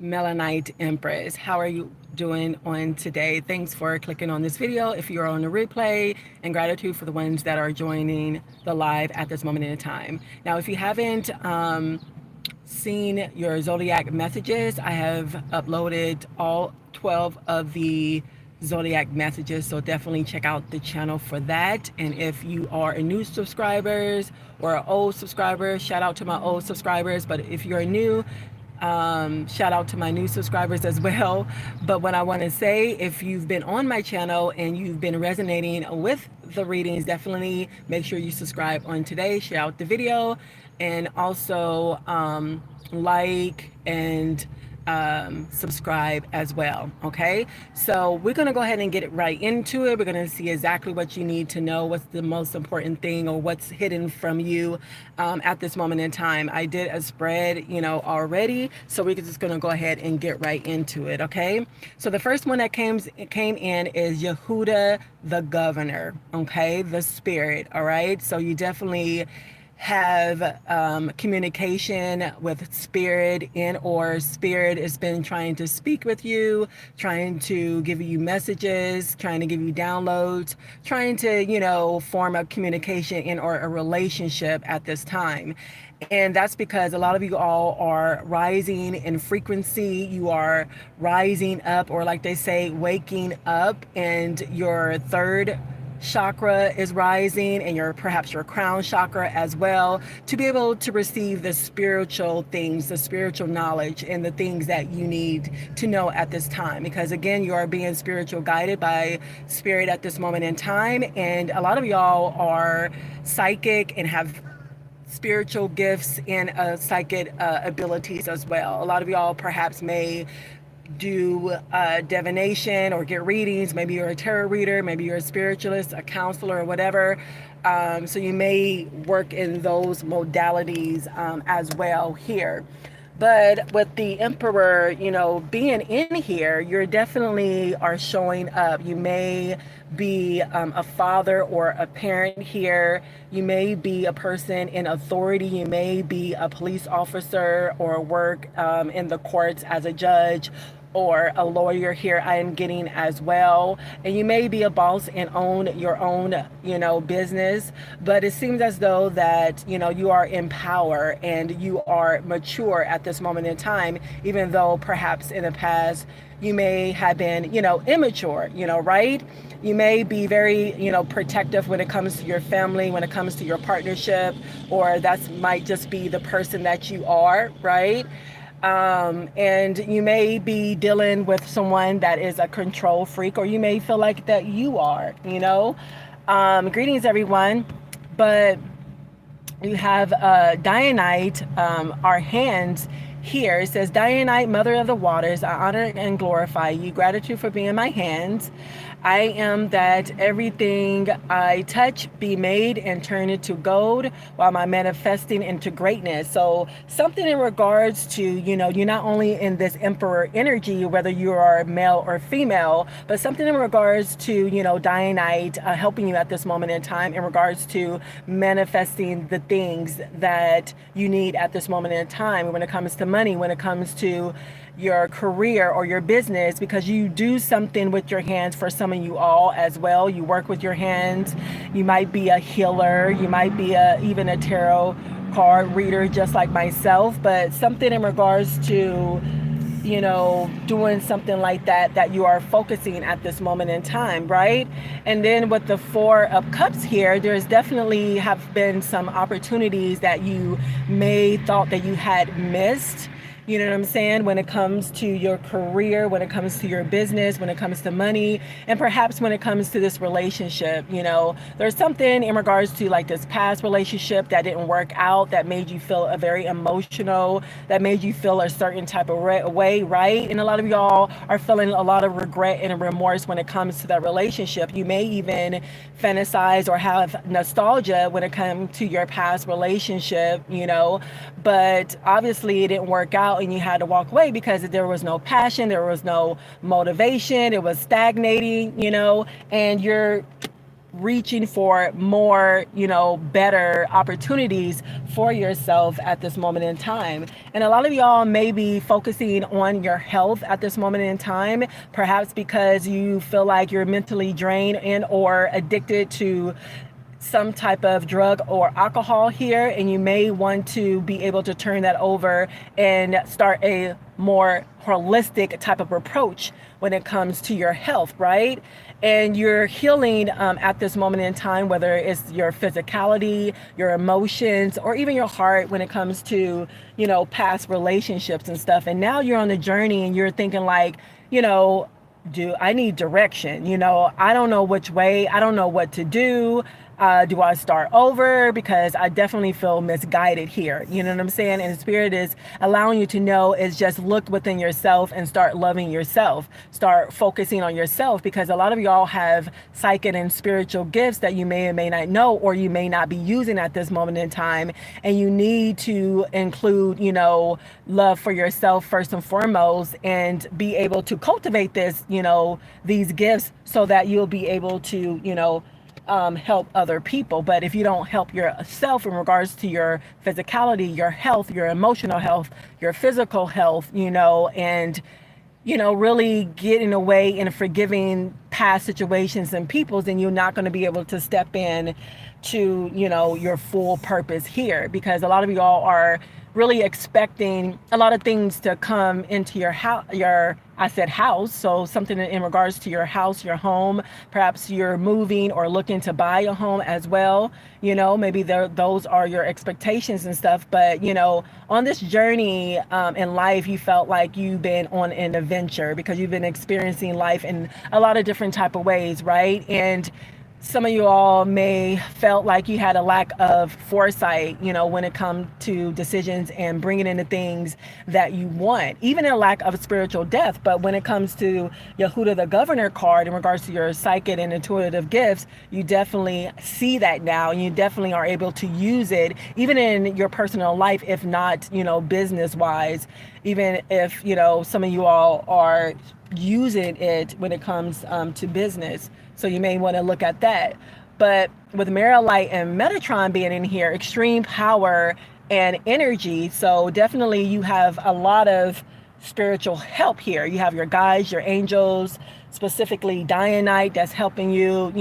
Melanite Empress. How are you doing on today? Thanks for clicking on this video if you're on the replay, and gratitude for the ones that are joining the live at this moment in time. Now, if you haven't seen your zodiac messages, I have uploaded all 12 of the zodiac messages, so definitely check out the channel for that. And if you are a new subscribers or an old subscriber, shout out to my old subscribers. But if you're new, shout out to my new subscribers as well. But what I want to say, if you've been on my channel and you've been resonating with the readings, definitely make sure you subscribe on today, share out the video, and also like and subscribe as well. Okay, so we're going to go ahead and get it right into it. We're going to see exactly what you need to know, what's the most important thing, or what's hidden from you at this moment in time. I did a spread, already, so we're just going to go ahead and get right into it. Okay, so the first one that came in is Yehuda the governor. Okay, the spirit. All right, so you definitely have communication with spirit, or spirit has been trying to speak with you, trying to give you messages, trying to give you downloads, trying to form a communication or a relationship at this time. And that's because a lot of you all are rising in frequency. You are rising up, or like they say, waking up, and your third chakra is rising, and perhaps your crown chakra as well, to be able to receive the spiritual things, the spiritual knowledge, and the things that you need to know at this time. Because again, you are being spiritual guided by spirit at this moment in time. And a lot of y'all are psychic and have spiritual gifts and psychic abilities as well. A lot of y'all perhaps may do divination or get readings. Maybe you're a tarot reader, maybe you're a spiritualist, a counselor, or whatever. So you may work in those modalities as well here. But with the emperor, being in here, you're definitely are showing up. You may be a father or a parent here. You may be a person in authority. You may be a police officer or work in the courts as a judge or a lawyer here, I am getting as well. And you may be a boss and own your own, business, but it seems as though that, you are in power and you are mature at this moment in time, even though perhaps in the past you may have been, immature, right? You may be very, protective when it comes to your family, when it comes to your partnership, or that might just be the person that you are, right? And you may be dealing with someone that is a control freak, or you may feel like that you are, greetings everyone. But you have Dianite, our hands here. It says, Dianite, mother of the waters, I honor and glorify you. Gratitude for being my hands. I am that everything I touch be made and turn into gold while I'm manifesting into greatness. So something in regards to, you're not only in this emperor energy, whether you are male or female, but something in regards to, Dianite helping you at this moment in time in regards to manifesting the things that you need at this moment in time when it comes to money, when it comes to your career or your business, because you do something with your hands. For some of you all as well, you work with your hands. You might be a healer, you might be even a tarot card reader just like myself, but something in regards to doing something like that you are focusing at this moment in time, right? And then with the Four of Cups here, there's definitely have been some opportunities that you may thought that you had missed. You know what I'm saying? When it comes to your career, when it comes to your business, when it comes to money, and perhaps when it comes to this relationship, there's something in regards to like this past relationship that didn't work out, that made you feel a very emotional, that made you feel a certain type of way, right? And a lot of y'all are feeling a lot of regret and remorse when it comes to that relationship. You may even fantasize or have nostalgia when it comes to your past relationship, but obviously it didn't work out and you had to walk away because there was no passion, there was no motivation, it was stagnating, and you're reaching for more, better opportunities for yourself at this moment in time. And a lot of y'all may be focusing on your health at this moment in time, perhaps because you feel like you're mentally drained and or addicted to some type of drug or alcohol here, and you may want to be able to turn that over and start a more holistic type of approach when it comes to your health, right? And you're healing at this moment in time, whether it's your physicality, your emotions, or even your heart when it comes to, past relationships and stuff. And now you're on the journey and you're thinking like, do I need direction? I don't know which way, I don't know what to do. Do I start over? Because I definitely feel misguided here. You know what I'm saying? And the Spirit is allowing you to know is just look within yourself and start loving yourself. Start focusing on yourself, because a lot of y'all have psychic and spiritual gifts that you may or may not know, or you may not be using at this moment in time. And you need to include, love for yourself first and foremost, and be able to cultivate this, these gifts, so that you'll be able to, help other people. But if you don't help yourself in regards to your physicality, your health, your emotional health, your physical health, and really getting away and forgiving past situations and peoples, then you're not going to be able to step in to, your full purpose here. Because a lot of y'all are really expecting a lot of things to come into your house, house. So something in regards to your house, your home, perhaps you're moving or looking to buy a home as well. Maybe those are your expectations and stuff. But, on this journey in life, you felt like you've been on an adventure, because you've been experiencing life in a lot of different type of ways, right? And some of you all may felt like you had a lack of foresight, when it comes to decisions and bringing in the things that you want, even a lack of spiritual depth. But when it comes to Yehuda the Governor card in regards to your psychic and intuitive gifts, you definitely see that now, and you definitely are able to use it even in your personal life, if not, business wise, even if, some of you all are using it when it comes to business. So you may want to look at that. But with Light and Metatron being in here, extreme power and energy. So definitely you have a lot of spiritual help here. You have your guides, your angels, specifically Dianite, that's helping you,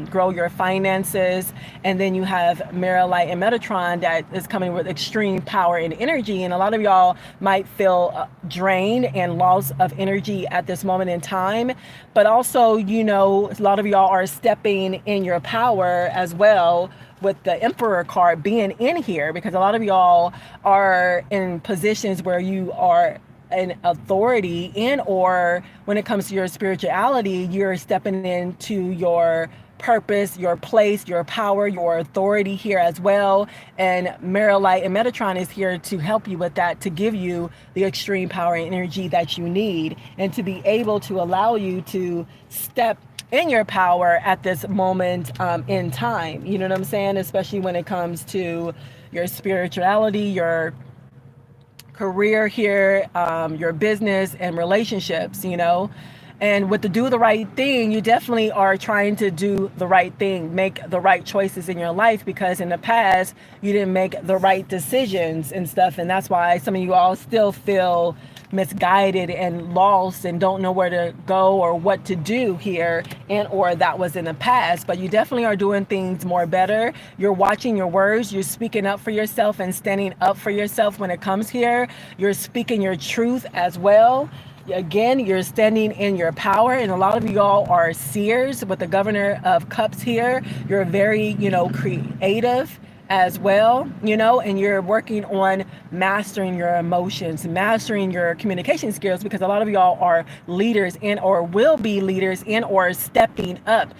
grow your finances. And then you have Light and Metatron that is coming with extreme power and energy. And a lot of y'all might feel drained and loss of energy at this moment in time. But also, a lot of y'all are stepping in your power as well, with the Emperor card being in here, because a lot of y'all are in positions where you are an authority in, or when it comes to your spirituality, you're stepping into your purpose, your place, your power, your authority here as well. And Light and Metatron is here to help you with that, to give you the extreme power and energy that you need, and to be able to allow you to step in your power at this moment in time. You know what I'm saying? Especially when it comes to your spirituality, your career here, your business and relationships, And with the do the right thing, you definitely are trying to do the right thing, make the right choices in your life, because in the past you didn't make the right decisions and stuff. And that's why some of you all still feel misguided and lost and don't know where to go or what to do here, and or that was in the past. But you definitely are doing things more better. You're watching your words, you're speaking up for yourself and standing up for yourself when it comes here. You're speaking your truth as well. Again, you're standing in your power, and a lot of y'all are seers with the Governor of Cups here. You're very, creative as well, and you're working on mastering your emotions, mastering your communication skills, because a lot of y'all are leaders in, or will be leaders in, or stepping up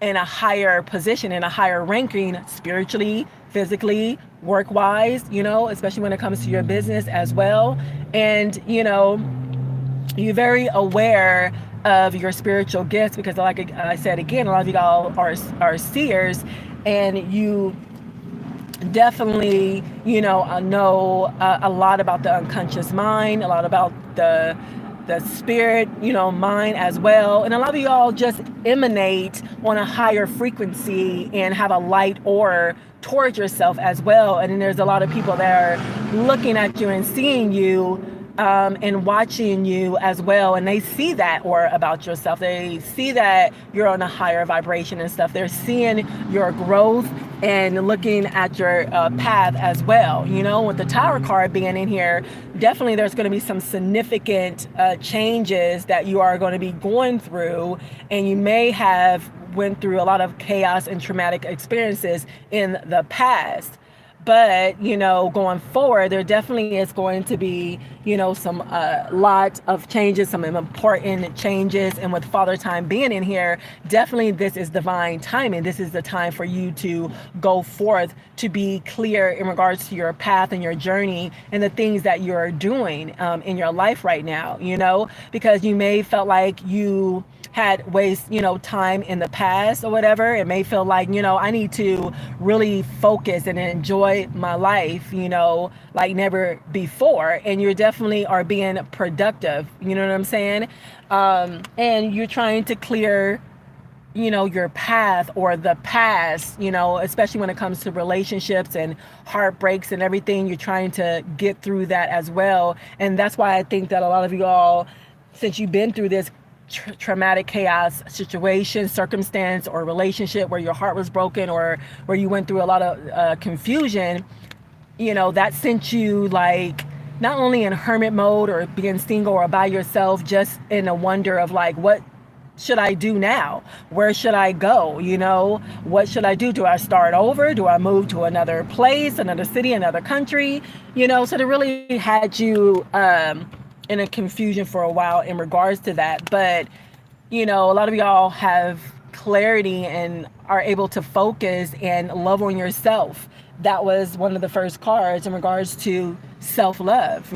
in a higher position, in a higher ranking, spiritually, physically, work-wise, especially when it comes to your business as well. And, you're very aware of your spiritual gifts, because like I said again, a lot of y'all are seers, and you definitely, know a lot about the unconscious mind, a lot about the the spirit, mind as well. And a lot of y'all just emanate on a higher frequency and have a light aura towards yourself as well. And then there's a lot of people that are looking at you and seeing you and watching you as well, and they see that aura about yourself. They see that you're on a higher vibration and stuff. They're seeing your growth and looking at your path as well. With the Tower card being in here, definitely there's going to be some significant changes that you are going to be going through, and you may have went through a lot of chaos and traumatic experiences in the past. But, going forward, there definitely is going to be, some lot of changes, some important changes. And with Father Time being in here, definitely this is divine timing. This is the time for you to go forth, to be clear in regards to your path and your journey and the things that you're doing in your life right now, because you may felt like you had waste, time in the past or whatever. It may feel like, I need to really focus and enjoy my life, like never before. And you definitely are being productive. You know what I'm saying? And you're trying to clear, your path or the past, especially when it comes to relationships and heartbreaks and everything. You're trying to get through that as well. And that's why I think that a lot of you all, since you've been through this traumatic chaos situation, circumstance, or relationship where your heart was broken or where you went through a lot of confusion, that sent you like not only in hermit mode or being single or by yourself, just in a wonder of like, what should I do now? Where should I go? What should I do? Do I start over? Do I move to another place, another city, another country? So they really had you in a confusion for a while in regards to that. But a lot of y'all have clarity and are able to focus and love on yourself. That was one of the first cards in regards to self-love.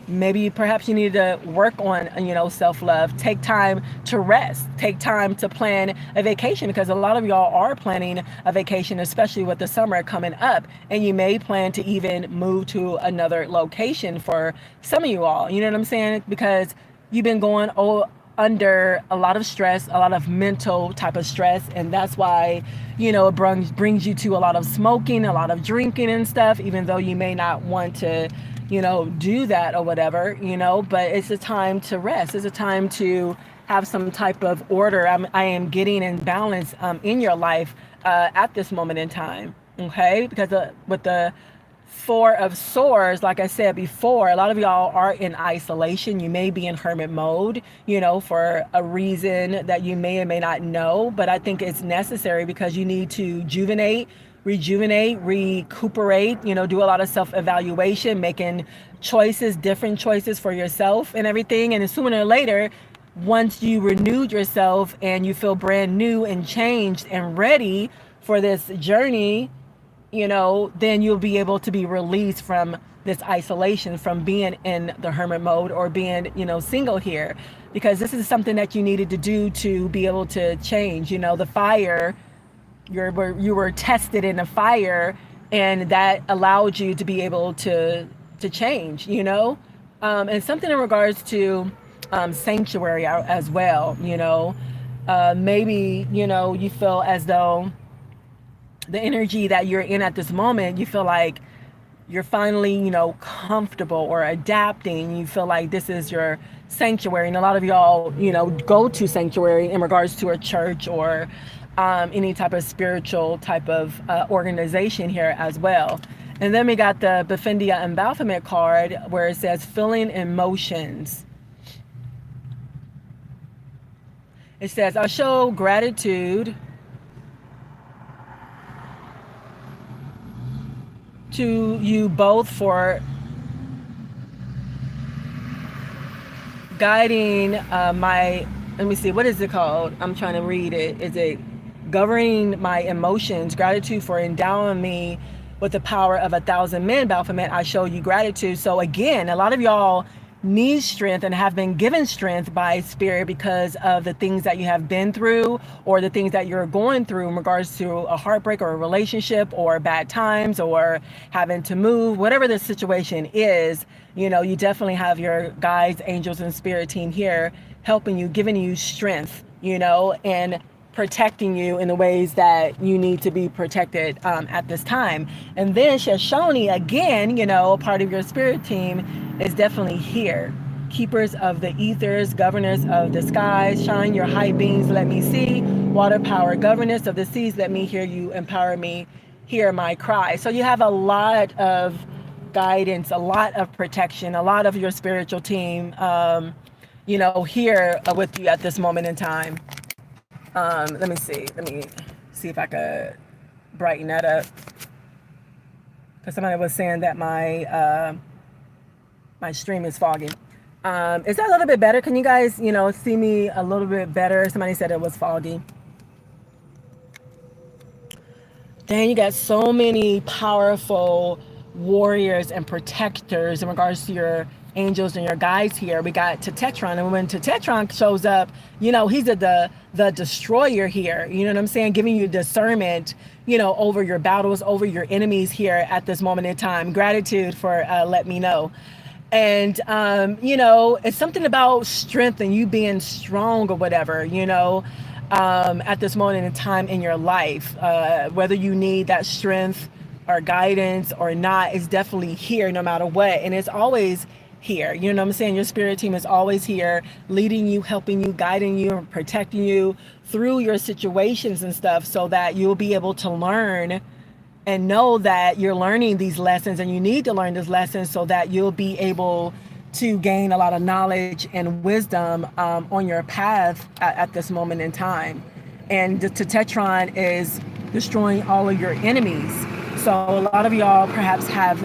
Maybe perhaps you need to work on self-love. Take time to rest, take time to plan a vacation, because a lot of y'all are planning a vacation, especially with the summer coming up, and you may plan to even move to another location for some of you all. You know what I'm saying? Because you've been going under a lot of stress, a lot of mental type of stress, and that's why it brings you to a lot of smoking, a lot of drinking and stuff, even though you may not want to do that or whatever, but it's a time to rest. It's a time to have some type of order. I am getting in balance in your life at this moment in time, okay? Because with the Four of Swords, like I said before, a lot of y'all are in isolation. You may be in hermit mode, for a reason that you may or may not know, but I think it's necessary because you need to rejuvenate, recuperate, do a lot of self-evaluation, making different choices for yourself and everything. And sooner or later, once you renewed yourself and you feel brand new and changed and ready for this journey, then you'll be able to be released from this isolation, from being in the hermit mode or being, single here, because this is something that you needed to do to be able to change, the fire. You were tested in a fire, and that allowed you to be able to change, and something in regards to sanctuary as well. Maybe you feel as though the energy that you're in at this moment, you feel like you're finally comfortable or adapting. You feel like this is your sanctuary, and a lot of y'all go to sanctuary in regards to a church or any type of spiritual type of organization here as well. And then we got the Befendia and Baphomet card, where it says feeling emotions. It says, I show gratitude to you both for guiding let me see, what is it called? I'm trying to read it. Is it governing my emotions? Gratitude for endowing me with the power of 1,000 men. Baphomet, I show you gratitude. So again, a lot of y'all need strength and have been given strength by Spirit because of the things that you have been through or the things that you're going through in regards to a heartbreak or a relationship or bad times or having to move, whatever the situation is, you know, you definitely have your guides, angels, and Spirit team here helping you, giving you strength, you know, and protecting you in the ways that you need to be protected at this time. And then Shoshone, again, you know, part of your spirit team is definitely here. Keepers of the ethers, governors of the skies, shine your high beams, let me see. Water power, governors of the seas, let me hear you, empower me, hear my cry. So you have a lot of guidance, a lot of protection, a lot of your spiritual team, you know, here with you at this moment in time. Let me see if I could brighten that up, because somebody was saying that my my stream is foggy. Is that a little bit better? Can you guys, you know, see me a little bit better? Somebody said it was foggy. Dang, you got so many powerful warriors and protectors in regards to your angels and your guides here. We got Tetron, and when Tetron shows up, you know, he's the destroyer here. You know what I'm saying? Giving you discernment, you know, over your battles, over your enemies here at this moment in time. Gratitude for let me know. And you know, it's something about strength and you being strong or whatever, you know, at this moment in time in your life, whether you need that strength or guidance or not, is definitely here no matter what. And it's always here. You know what I'm saying? Your spirit team is always here, leading you, helping you, guiding you, protecting you through your situations and stuff, so that you'll be able to learn and know that you're learning these lessons, and you need to learn these lessons so that you'll be able to gain a lot of knowledge and wisdom on your path at this moment in time. And the Tetron is destroying all of your enemies. So a lot of y'all perhaps have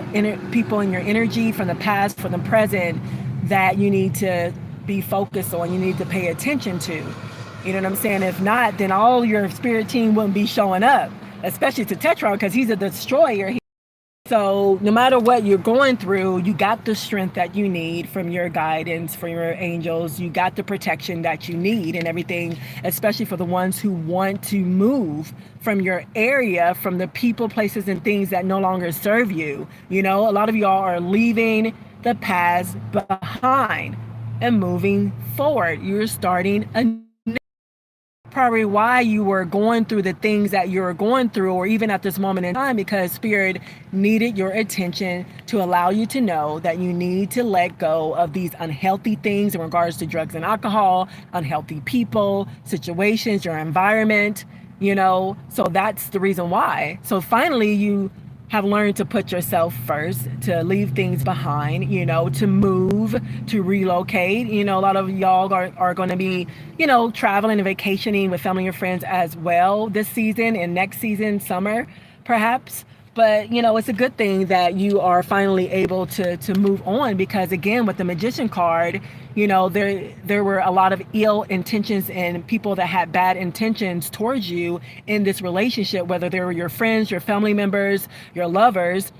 people in your energy from the past, from the present, that you need to be focused on, you need to pay attention to. You know what I'm saying? If not, then all your spirit team wouldn't be showing up, especially to Tetron, because he's a destroyer. So no matter what you're going through, you got the strength that you need from your guidance, from your angels. You got the protection that you need and everything, especially for the ones who want to move from your area, from the people, places, and things that no longer serve you. You know, a lot of y'all are leaving the past behind and moving forward. You're starting a probably why you were going through the things that you were going through, or even at this moment in time, because Spirit needed your attention to allow you to know that you need to let go of these unhealthy things in regards to drugs and alcohol, unhealthy people, situations, your environment, you know. So that's the reason why. So finally you have learned to put yourself first, to leave things behind, you know, to move, to relocate. You know, a lot of y'all are going to be, you know, traveling and vacationing with family and friends as well this season and next season, summer, perhaps. But, you know, it's a good thing that you are finally able to move on, because again, with the Magician card, you know, there were a lot of ill intentions and people that had bad intentions towards you in this relationship, whether they were your friends, your family members, your lovers,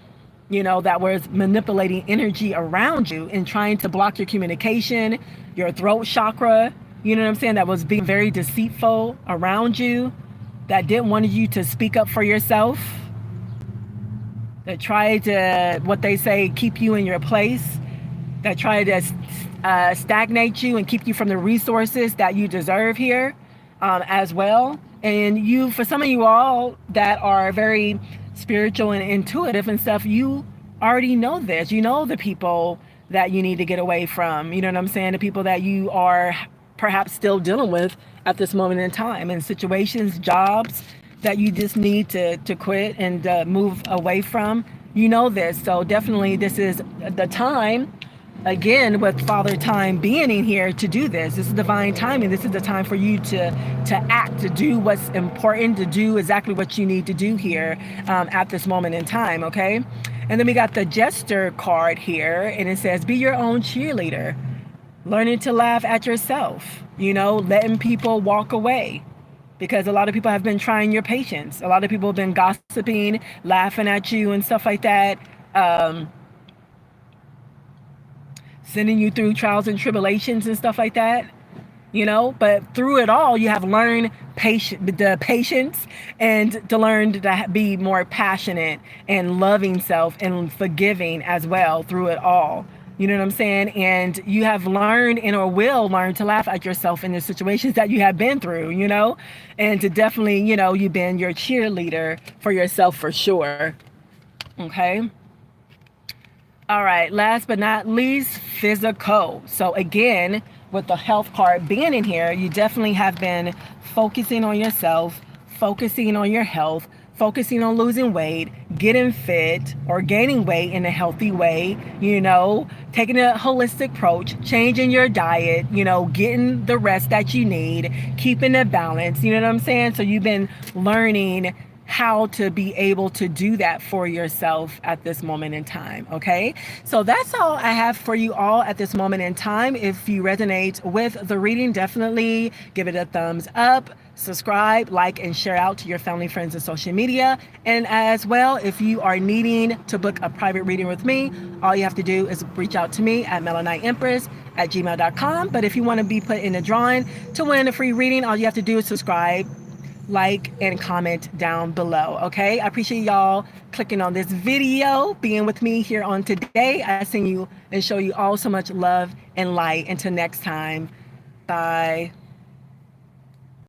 you know, that was manipulating energy around you and trying to block your communication, your throat chakra, you know what I'm saying, that was being very deceitful around you, that didn't want you to speak up for yourself, that tried to, what they say, keep you in your place, that tried to stagnate you and keep you from the resources that you deserve here as well. And you, for some of you all that are very spiritual and intuitive and stuff, you already know this. You know the people that you need to get away from. You know what I'm saying? The people that you are perhaps still dealing with at this moment in time, and situations, jobs that you just need to quit and move away from. You know this. So definitely this is the time, again, with Father Time being in here, to do this. This is divine timing. This is the time for you to act, to do what's important, to do exactly what you need to do here at this moment in time, okay? And then we got the Jester card here, and it says, be your own cheerleader. Learning to laugh at yourself, you know, letting people walk away. Because a lot of people have been trying your patience. A lot of people have been gossiping, laughing at you and stuff like that. sending you through trials and tribulations and stuff like that, you know, but through it all, you have learned the patience, and to learn to be more passionate and loving self and forgiving as well through it all. You know what I'm saying? And you have learned and or will learn to laugh at yourself in the situations that you have been through, you know, and to definitely, you know, you've been your cheerleader for yourself for sure. Okay. All right, last but not least, physical. So again, with the health card being in here, you definitely have been focusing on yourself, focusing on your health, focusing on losing weight, getting fit or gaining weight in a healthy way, you know, taking a holistic approach, changing your diet, you know, getting the rest that you need, keeping a balance, you know what I'm saying? So you've been learning how to be able to do that for yourself at this moment in time. Okay, so that's all I have for you all at this moment in time. If you resonate with the reading, definitely give it a thumbs up, subscribe, like, and share out to your family, friends, and social media. And as well, if you are needing to book a private reading with me, all you have to do is reach out to me at melaniteempress@gmail.com. But if you want to be put in a drawing to win a free reading, all you have to do is subscribe, like, and comment down below. Okay, I appreciate y'all clicking on this video, being with me here on today. I send you and show you all so much love and light. Until next time, bye.